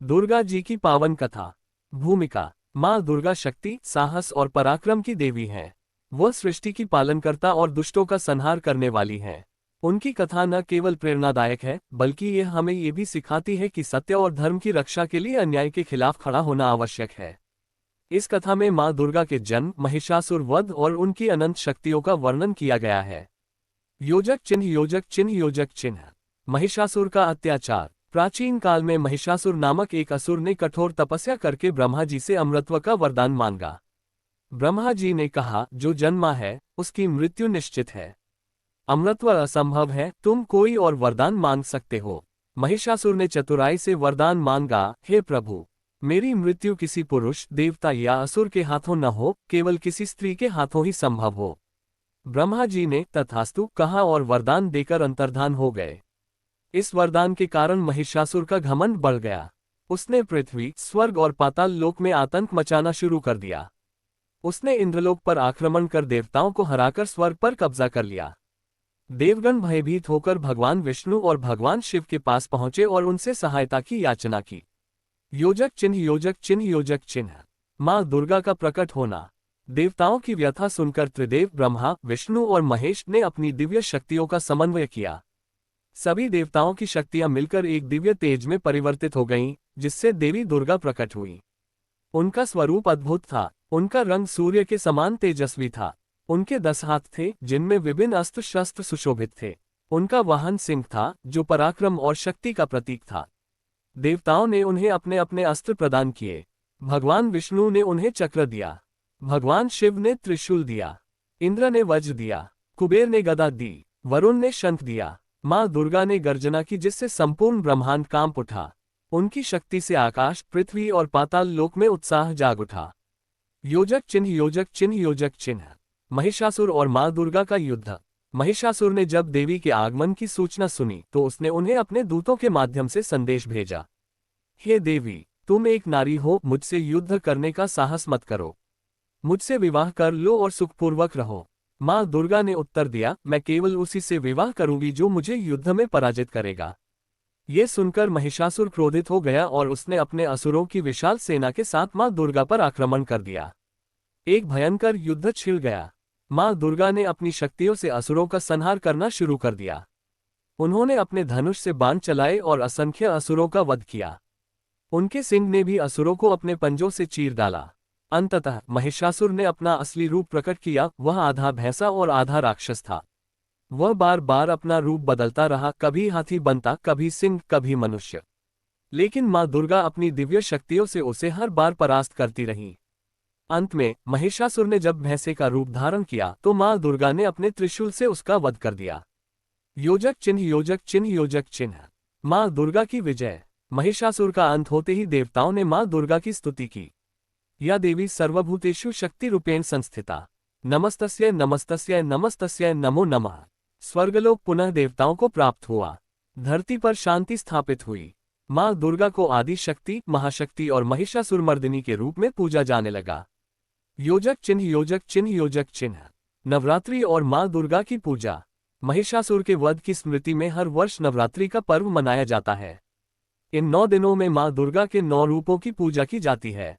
दुर्गा जी की पावन कथा। भूमिका। माँ दुर्गा शक्ति, साहस और पराक्रम की देवी हैं। वह सृष्टि की पालनकर्ता और दुष्टों का संहार करने वाली हैं। उनकी कथा न केवल प्रेरणादायक है, बल्कि यह हमें ये भी सिखाती है कि सत्य और धर्म की रक्षा के लिए अन्याय के खिलाफ खड़ा होना आवश्यक है। इस कथा में माँ दुर्गा के जन्म, महिषासुर वध और उनकी अनंत शक्तियों का वर्णन किया गया है। योजक चिन्ह, योजक चिन्ह, योजक चिन्ह। महिषासुर का अत्याचार। प्राचीन काल में महिषासुर नामक एक असुर ने कठोर तपस्या करके ब्रह्मा जी से अमृतत्व का वरदान मांगा। ब्रह्मा जी ने कहा, जो जन्मा है उसकी मृत्यु निश्चित है। अमृतत्व असंभव है, तुम कोई और वरदान मांग सकते हो। महिषासुर ने चतुराई से वरदान मांगा, हे प्रभु, मेरी मृत्यु किसी पुरुष, देवता या असुर के हाथों न हो, केवल किसी स्त्री के हाथों ही संभव हो। ब्रह्मा जी ने तथास्तु कहा और वरदान देकर अंतर्धान हो गए। इस वरदान के कारण महिषासुर का घमंड बढ़ गया। उसने पृथ्वी, स्वर्ग और पाताल लोक में आतंक मचाना शुरू कर दिया। उसने इंद्रलोक पर आक्रमण कर देवताओं को हराकर स्वर्ग पर कब्जा कर लिया। देवगण भयभीत होकर भगवान विष्णु और भगवान शिव के पास पहुंचे और उनसे सहायता की याचना की। योजक चिन्ह, योजक चिन्ह, योजक चिन्ह। माँ दुर्गा का प्रकट होना। देवताओं की व्यथा सुनकर त्रिदेव ब्रह्मा, विष्णु और महेश ने अपनी दिव्य शक्तियों का समन्वय किया। सभी देवताओं की शक्तियां मिलकर एक दिव्य तेज में परिवर्तित हो गईं, जिससे देवी दुर्गा प्रकट हुई। उनका स्वरूप अद्भुत था। उनका रंग सूर्य के समान तेजस्वी था। उनके 10 हाथ थे, जिनमें विभिन्न अस्त्र शस्त्र सुशोभित थे। उनका वाहन सिंह था, जो पराक्रम और शक्ति का प्रतीक था। देवताओं ने उन्हें अपने अपने अस्त्र प्रदान किए। भगवान विष्णु ने उन्हें चक्र दिया। भगवान शिव ने त्रिशूल दिया। इंद्र ने वज्र दिया। कुबेर ने गदा दी। वरुण ने शंख दिया। माँ दुर्गा ने गर्जना की, जिससे संपूर्ण ब्रह्मांड कांप उठा। उनकी शक्ति से आकाश, पृथ्वी और पाताल लोक में उत्साह जाग उठा। योजक चिन्ह, योजक चिन्ह, योजक चिन्ह। महिषासुर और माँ दुर्गा का युद्ध। महिषासुर ने जब देवी के आगमन की सूचना सुनी तो उसने उन्हें अपने दूतों के माध्यम से संदेश भेजा। हे देवी, तुम एक नारी हो, मुझसे युद्ध करने का साहस मत करो। मुझसे विवाह कर लो और सुखपूर्वक रहो। माँ दुर्गा ने उत्तर दिया, मैं केवल उसी से विवाह करूंगी जो मुझे युद्ध में पराजित करेगा। ये सुनकर महिषासुर क्रोधित हो गया और उसने अपने असुरों की विशाल सेना के साथ माँ दुर्गा पर आक्रमण कर दिया। एक भयंकर युद्ध छिड़ गया। माँ दुर्गा ने अपनी शक्तियों से असुरों का संहार करना शुरू कर दिया। उन्होंने अपने धनुष से बाण चलाए और असंख्य असुरों का वध किया। उनके सिंह ने भी असुरों को अपने पंजों से चीर डाला। अंततः महिषासुर ने अपना असली रूप प्रकट किया। वह आधा भैंसा और आधा राक्षस था। वह बार बार अपना रूप बदलता रहा, कभी हाथी बनता, कभी सिंह, कभी मनुष्य। लेकिन माँ दुर्गा अपनी दिव्य शक्तियों से उसे हर बार परास्त करती रही। अंत में महिषासुर ने जब भैंसे का रूप धारण किया तो माँ दुर्गा ने अपने त्रिशूल से उसका वध कर दिया। योजक चिन्ह, योजक चिन्ह, योजक चिन्ह। माँ दुर्गा की विजय। महिषासुर का अंत होते ही देवताओं ने माँ दुर्गा की स्तुति की। या देवी सर्वभूतेषु शक्ति रूपेण संस्थिता, नमस्तस्यै नमस्तस्यै नमस्तस्यै नमो नमः। स्वर्गलोक पुनः देवताओं को प्राप्त हुआ। धरती पर शांति स्थापित हुई। माँ दुर्गा को आदि शक्ति, महाशक्ति और महिषासुरमर्दिनी के रूप में पूजा जाने लगा। योजक चिन्ह, योजक चिन्ह, योजक चिन्ह। नवरात्रि और माँ दुर्गा की पूजा। महिषासुर के वध की स्मृति में हर वर्ष नवरात्रि का पर्व मनाया जाता है। इन 9 दिनों में माँ दुर्गा के 9 रूपों की पूजा की जाती है।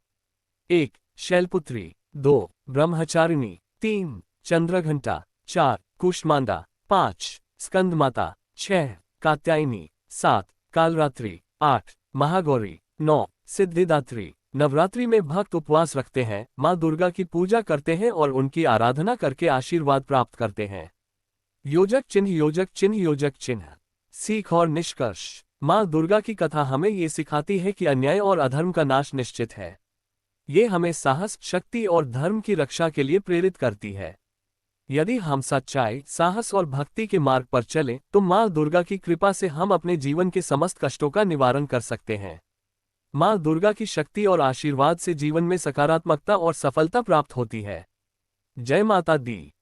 1. शैलपुत्री। 2. ब्रह्मचारिणी। 3. चंद्रघंटा। 4. कूष्मांडा। 5. स्कंदमाता। 6. कात्यायनी। 7. कालरात्रि। 8. महागौरी। 9. सिद्धिदात्री। नवरात्रि में भक्त उपवास रखते हैं, माँ दुर्गा की पूजा करते हैं और उनकी आराधना करके आशीर्वाद प्राप्त करते हैं। योजक चिन्ह, योजक चिन्ह, योजक चिन्ह। सीख और निष्कर्ष। माँ दुर्गा की कथा हमें ये सिखाती है कि अन्याय और अधर्म का नाश निश्चित है। ये हमें साहस, शक्ति और धर्म की रक्षा के लिए प्रेरित करती है। यदि हम सच्चाई, साहस और भक्ति के मार्ग पर चलें, तो माँ दुर्गा की कृपा से हम अपने जीवन के समस्त कष्टों का निवारण कर सकते हैं। माँ दुर्गा की शक्ति और आशीर्वाद से जीवन में सकारात्मकता और सफलता प्राप्त होती है। जय माता दी।